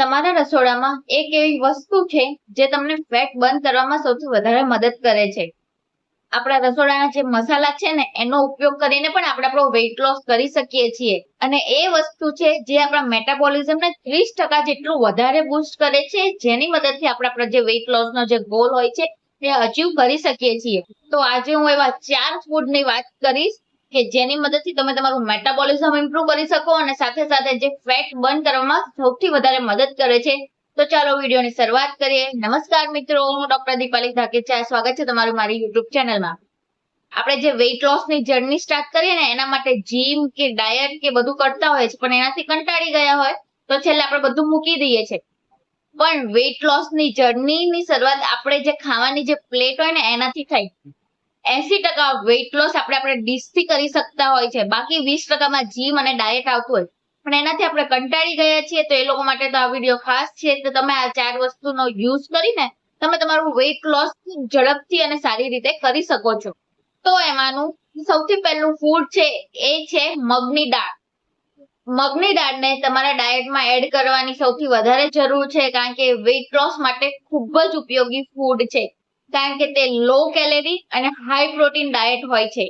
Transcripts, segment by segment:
તમારા રસોડામાં એક એવી વસ્તુ છે જે તમને ફેટ બર્ન કરવામાં સૌથી વધારે મદદ કરે છે. આપણા રસોડાના જે મસાલા છે ને એનો ઉપયોગ કરીને પણ આપણે આપણો વેઇટ લોસ કરી શકીએ છીએ. અને એ વસ્તુ છે જે આપણા મેટાબોલિઝમને 30% જેટલું વધારે બૂસ્ટ કરે છે, જેની મદદથી આપણે જે વેઇટ લોસનો જે ગોલ હોય છે તે અચીવ કરી શકીએ છીએ. તો આજે હું એવા 4 ફૂડની વાત કરીશ કે જેની મદદથી તમે તમારું મેટાબોલિઝમ ઇમ્પ્રૂવ કરી શકો અને સાથે સાથે જે ફેટ બર્ન કરવામાં સૌથી વધારે મદદ કરે છે. તો ચાલો વિડીયોની શરૂઆત કરીએ. નમસ્કાર મિત્રો, હું ડોક્ટર દીપાલી ધાકેચા. સ્વાગત છે તમારું મારી યુટ્યુબ ચેનલમાં. આપણે જે વેઇટ લોસની જર્ની સ્ટાર્ટ કરીએ ને એના માટે જીમ કે ડાયટ કે બધું કરતા હોય છે, પણ એનાથી કંટાળી ગયા હોય તો છેલ્લે આપણે બધું મૂકી દઈએ છીએ. પણ વેઇટ લોસની જર્નીની શરૂઆત આપણે જે ખાવાની જે પ્લેટ હોય ને એનાથી થાય. 80% વેઇટ લોસ આપણે ડીશથી કરી શકતા હોય છે, બાકી 20%માં જીમ અને ડાયટ આવતું હોય. પણ એનાથી આપણે કંટાળી ગયા છીએ, તો એ લોકો માટે તો આ વિડીયો ખાસ છે. તો તમે આ 4 વસ્તુનો યુઝ કરીને તમે તમારું વેઇટ લોસ ઝડપથી અને સારી રીતે કરી શકો છો. તો એમાંનું સૌથી પહેલું ફૂડ છે એ છે મગની દાળ. મગની દાળને તમારા ડાયટમાં એડ કરવાની સૌથી વધારે જરૂર છે, કારણ કે વેઇટ લોસ માટે ખૂબ જ ઉપયોગી ફૂડ છે. કારણ કે તે લો કેલેરી અને હાઈ પ્રોટીન ડાયટ હોય છે.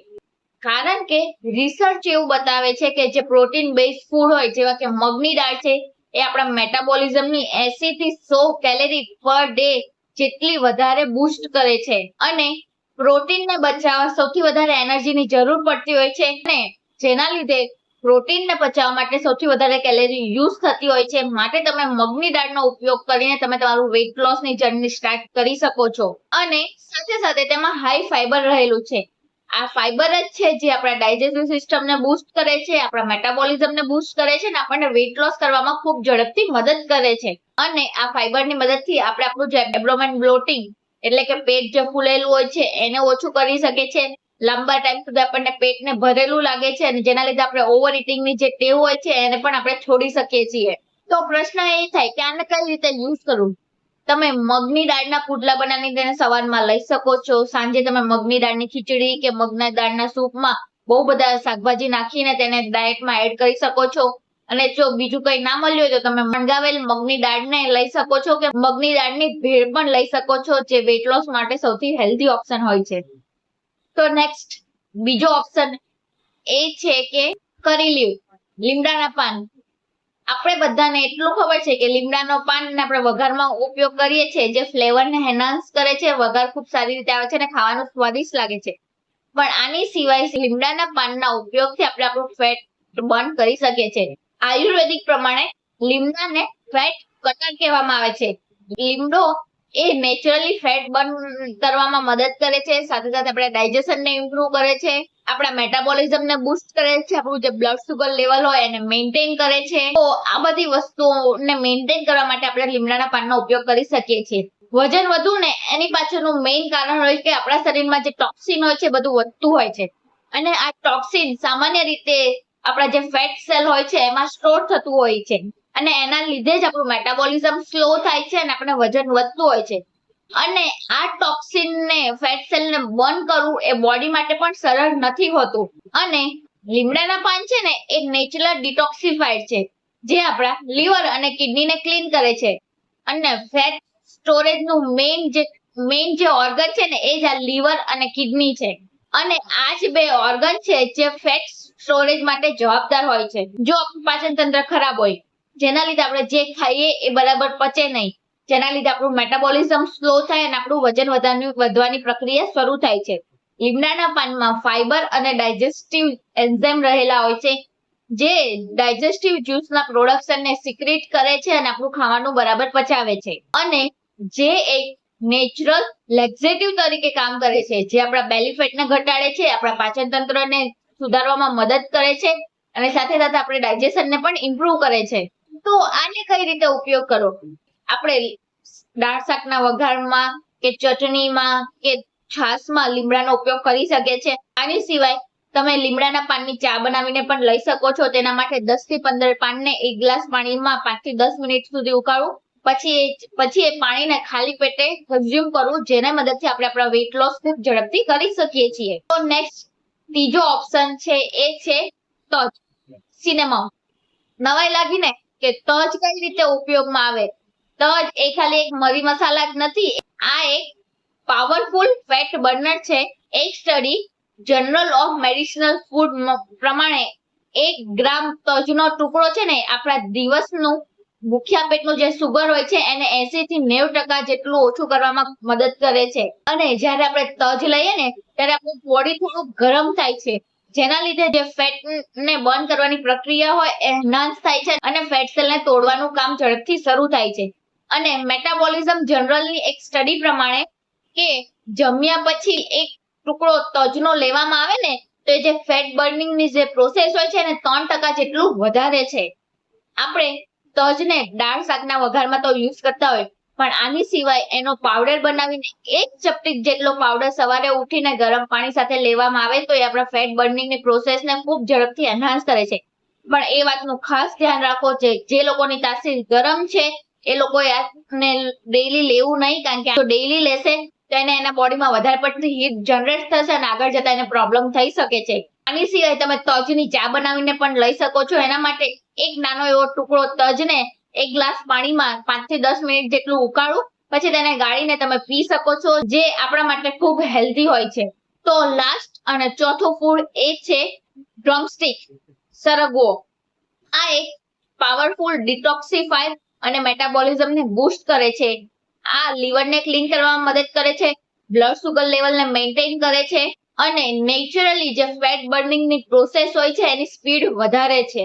કારણ કે રિસર્ચ એવું બતાવે છે કે જે પ્રોટીન બેઝ ફૂડ હોય જેવા કે મગની દાળ છે એ આપણા મેટાબોલિઝમની 80 થી 100 કેલેરી પર ડે જેટલી વધારે બૂસ્ટ કરે છે. અને પ્રોટીનને બચાવવા સૌથી વધારે એનર્જીની જરૂર પડતી હોય છે, અને જેના લીધે પ્રોટીનને પચાવવા માટે સૌથી વધારે કેલેરી યુઝ થતી હોય છે. માટે તમે મગની દાળનો ઉપયોગ કરીને તમે તમારું વેઇટ લોસની જર્ની સ્ટાર્ટ કરી શકો છો. અને સાથે સાથે તેમાં હાઈ ફાઈબર રહેલું છે. આ ફાઈબર જ છે જે આપણા ડાયજેસ્ટિવ સિસ્ટમને બૂસ્ટ કરે છે, આપણા મેટાબોલિઝમને બૂસ્ટ કરે છે અને આપણને વેઇટ લોસ કરવામાં ખૂબ ઝડપથી મદદ કરે છે. અને આ ફાઈબરની મદદથી આપણે આપણું જે એબ્ડોમેન બ્લોટિંગ એટલે કે પેટ જે ફૂલેલું હોય છે એને ઓછું કરી શકે છે. લાંબા ટાઈમ સુધી આપણને પેટને ભરેલું લાગે છે અને જેના લીધે આપણે ઓવર ઇટિંગની જે ટેવ હોય છે એને પણ આપણે છોડી શકીએ છીએ. તો પ્રશ્ન એ થાય કે આને કઈ રીતે યુઝ કરવું. તમે મગની દાળના પુડલા બનાવીને તેને સવારમાં લઈ શકો છો. સાંજે તમે મગની દાળની ખીચડી કે મગના દાળના સૂપમાં બહુ બધા શાકભાજી નાખીને તેને ડાયટમાં એડ કરી શકો છો. અને જો બીજું કઈ ના મળ્યું હોય તો તમે મંગાવેલ મગની દાળને લઈ શકો છો કે મગની દાળની ભેળ પણ લઈ શકો છો, જે વેઇટ લોસ માટે સૌથી હેલ્ધી ઓપ્શન હોય છે. તો નેક્સ્ટ બીજો ઓપ્શન એ છે કે કરી લીવ, લીમડાના પાન. આપણે બધાને એટલું ખબર છે કે લીમડાનો પાનને આપણે વઘારમાં ઉપયોગ કરીએ છીએ, જે ફ્લેવરને એન્હાન્સ કરે છે. વઘાર ખૂબ સારી રીતે આવે છે અને ખાવાનું સ્વાદિષ્ટ લાગે છે. પણ આની સિવાય લીમડાના પાનના ઉપયોગથી આપણે આપણું ફેટ બર્ન કરી શકીએ છીએ. આયુર્વેદિક પ્રમાણે લીમડાને ફેટ કટર કહેવામાં આવે છે. લીમડો એ નેચરલી ફેટ બર્ન કરવામાં મદદ કરે છે. સાથે સાથે આપણે ડાયજેશનને ઇમ્પ્રૂવ કરે છે, આપણા મેટાબોલિઝમને બૂસ્ટ કરે છે, આપણું જે બ્લડ સુગર લેવલ હોય એને મેન્ટેન કરે છે. તો આ બધી વસ્તુઓને મેન્ટેન કરવા માટે આપણે લીમડાના પાનનો ઉપયોગ કરી શકીએ છીએ. વજન વધુ ને એની પાછળનું મેઇન કારણ હોય કે આપણા શરીરમાં જે ટોક્સિન હોય છે બધું વધતું હોય છે. અને આ ટોક્સિન સામાન્ય રીતે આપણા જે ફેટ સેલ હોય છે એમાં સ્ટોર થતું હોય છે, અને એના લીધે જ આપણું મેટાબોલિઝમ સ્લો થાય છે અને આપણે વજન વધતું હોય છે. અને આ ટોક્સિનને ફેટ સેલને બર્ન કરવું એ બોડી માટે પણ સરળ નથી હોતું. અને લીમડાના પાન છે ને એ નેચરલ ડિટોક્સિફાઈડ છે, જે આપણા લીવર અને કિડનીને ક્લીન કરે છે. અને ફેટ સ્ટોરેજનું મેઇન જે ઓર્ગન છે ને એ જ આ લીવર અને કિડની છે. અને આ જ બે ઓર્ગન છે જે ફેટ સ્ટોરેજ માટે જવાબદાર હોય છે. જો આપણું પાચન તંત્ર ખરાબ હોય, જેના લીધે આપણે જે ખાઈએ એ બરાબર પચે નહીં, જેના લીધે આપણું મેટાબોલિઝમ સ્લો થાય અને આપણું વજન વધવાની પ્રક્રિયા શરૂ થાય છે. લીમડાના પાનમાં ફાઈબર અને ડાયજેસ્ટિવ એન્ઝાઇમ રહેલા હોય છે, જે ડાયજેસ્ટિવ જ્યુસના પ્રોડક્શનને સિક્રેટ કરે છે અને આપણું ખાવાનું બરાબર પચાવે છે. અને જે એક નેચરલ લેક્ઝેટિવ તરીકે કામ કરે છે, જે આપણા બેલી ફેટને ઘટાડે છે, આપણા પાચન તંત્રને સુધારવામાં મદદ કરે છે અને સાથે સાથે આપણે ડાયજેશનને પણ ઇમ્પ્રૂવ કરે છે. તો આને કઈ રીતે ઉપયોગ કરો. આપણે દાળ શાકના વઘારમાં કે ચટણીમાં કે છાશમાં લીમડાનો ઉપયોગ કરી શકીએ છીએ. આની સિવાય તમે લીમડાના પાનની ચા બનાવીને પણ લઈ શકો છો. તેના માટે 10 થી 15 પાનને 1 ગ્લાસ પાણીમાં 5 થી 10 મિનિટ સુધી ઉકાળવું, પછી એ પાણીને ખાલી પેટે કન્ઝ્યુમ કરવું, જેના મદદથી આપણે આપણા વેઇટ લોસ ખૂબ ઝડપથી કરી શકીએ છીએ. તો નેક્સ્ટ ત્રીજો ઓપ્શન છે એ છે તજ, સિનેમમ. નવાઈ લાગી ને કે તજ કઈ રીતે ઉપયોગમાં આવે. તજ એ ખાલી એક મરી મસાલા જ નથી, આ એક પાવરફુલ ફેટ બર્નર છે. એક study general of medicinal food પ્રમાણે 1 ગ્રામ તજનો ટુકડો છે ને આપણા દિવસનું ભૂખ્યા પેટનું જે સુગર હોય છે એને 80 થી 90% જેટલું ઓછું કરવામાં મદદ કરે છે. અને જ્યારે આપણે તજ લઈએ ને ત્યારે આપણું બોડી થોડું ગરમ થાય છે, જેના લીધે જે ફેટ ને બર્ન કરવાની પ્રક્રિયા હોય એ એન્હાન્સ થાય છે અને ફેટ સેલને તોડવાનું કામ ઝડપથી શરૂ થાય છે. અને મેટાબોલિઝમ જનરલની એક સ્ટડી પ્રમાણે કે જમ્યા પછી એક ટુકડો તજનો લેવામાં આવે ને તો એ જે ફેટ બર્નિંગની જે પ્રોસેસ હોય છે એને 3% જેટલું વધારે છે. આપણે તજને દાળ શાકના વઘારમાં તો યુઝ કરતા હોય, પણ આની સિવાય એનો પાવડર બનાવીને 1 ચપટી જેટલો પાવડર સવારે ઉઠીને ગરમ પાણી સાથે લેવામાં આવે તો એ આપણા ફેટ બર્નિંગની પ્રોસેસને ખૂબ ઝડપથી એન્હાન્સ કરે છે. પણ એ વાતનું ખાસ ધ્યાન રાખો છે, જે લોકોની તાસીર ગરમ છે એ લોકોએ આને ડેઈલી લેવું નહીં, કારણ કે ડેઈલી લેશે તો એને એના બોડીમાં વધારે પડતી હીટ જનરેટ થશે અને આગળ જતા એને પ્રોબ્લેમ થઈ શકે છે. આની સિવાય તમે તજની ચા બનાવીને પણ લઈ શકો છો. એના માટે એક નાનો એવો ટુકડો તજને 1 ગ્લાસ પાણીમાં 5 થી 10 મિનિટ જેટલું ઉકાળું, પછી તેને ગાળીને તમે પી શકો છો, જે આપણા માટે ખૂબ હેલ્ધી હોય છે. તો લાસ્ટ અને ચોથું ફૂડ એ છે ડ્રમસ્ટિક, સરગવો. આ એક પાવરફુલ ડિટોક્સિફાયર અને મેટાબોલિઝમને બૂસ્ટ કરે છે. આ લીવરને ક્લીન કરવામાં મદદ કરે છે, બ્લડ સુગર લેવલને મેન્ટેન કરે છે અને નેચરલી જે ફેટ બર્નિંગની પ્રોસેસ હોય છે એની સ્પીડ વધારે છે.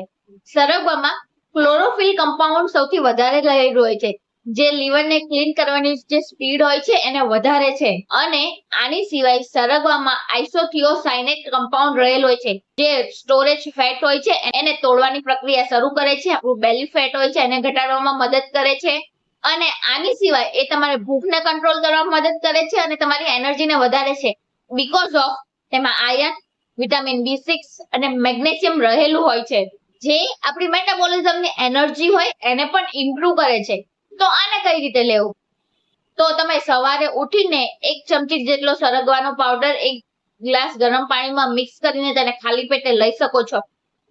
સરગવામાં ક્લોરોફિલ કમ્પાઉન્ડ સૌથી વધારે રહેલું હોય છે, જે લીવરને ક્લીન કરવાની જે સ્પીડ હોય છે એને વધારે છે. અને આની સિવાય સરગવામાં આઇસોથિયોસાયનેટ કમ્પાઉન્ડ રહેલો હોય છે, જે સ્ટોરેજ ફેટ હોય છે એને તોડવાની પ્રક્રિયા શરૂ કરે છે. આપણું બેલી ફેટ હોય છે એને ઘટાડવામાં મદદ કરે છે. અને આની સિવાય એ તમારી ભૂખને કંટ્રોલ કરવામાં મદદ કરે છે અને તમારી એનર્જીને વધારે છે, બીકોઝ ઓફ તેમાં આયર્ન, વિટામિન B6 અને મેગ્નેશિયમ રહેલું હોય છે, જે આપણી મેટાબોલિઝમની એનર્જી હોય એને પણ ઇમ્પ્રૂવ કરે છે. તો આને કઈ રીતે લેવું? તો તમે સવારે ઉઠીને 1 ચમચી જેટલો સરગવાનો પાવડર 1 ગ્લાસ ગરમ પાણીમાં મિક્સ કરીને તેને ખાલી પેટે લઈ શકો છો.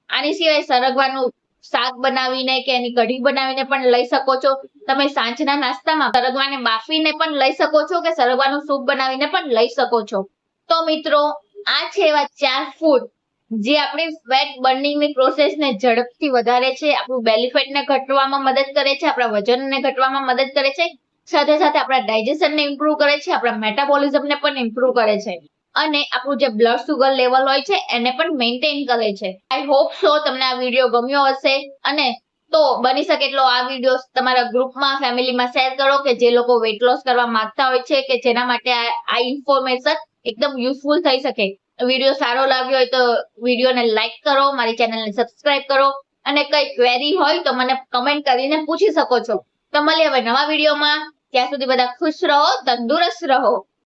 આની સિવાય સરગવાનું શાક બનાવીને કે એની કઢી બનાવીને પણ લઈ શકો છો. તમે સાંજના નાસ્તામાં સરગવાને બાફીને પણ લઈ શકો છો કે સરગવાનું સૂપ બનાવીને પણ લઈ શકો છો. તો મિત્રો, આ છે એવા 4 ફૂડ જે આપણી ફેટ બર્નિંગની પ્રોસેસને ઝડપથી વધારે છે, આપણું બેલી ફેટને ઘટવામાં મદદ કરે છે, આપણા વજનને ઘટવામાં મદદ કરે છે, સાથે સાથે આપણા ડાયજેશનને ઇમ્પ્રૂવ કરે છે, આપણા મેટાબોલિઝમને પણ ઇમ્પ્રૂવ કરે છે અને આપણું જે બ્લડ સુગર લેવલ હોય છે એને પણ મેન્ટેન કરે છે. આઈ હોપ સો તમને આ વિડીયો ગમ્યો હશે, અને તો બની શકે એટલો આ વિડીયો તમારા ગ્રુપમાં, ફેમિલીમાં શેર કરો કે જે લોકો વેટ લોસ કરવા માંગતા હોય છે, કે જેના માટે આ ઇન્ફોર્મેશન એકદમ યુઝફુલ થઈ શકે. વિડીયો સારો લાગ્યો હોય તો વિડીયોને લાઈક કરો, મારી ચેનલને સબસ્ક્રાઇબ કરો અને કઈ ક્વેરી હોય તો મને કમેન્ટ કરીને પૂછી શકો છો. તો મળીએ હવે નવા વિડીયોમાં. ત્યાં સુધી બધા ખુશ રહો, તંદુરસ્ત રહો.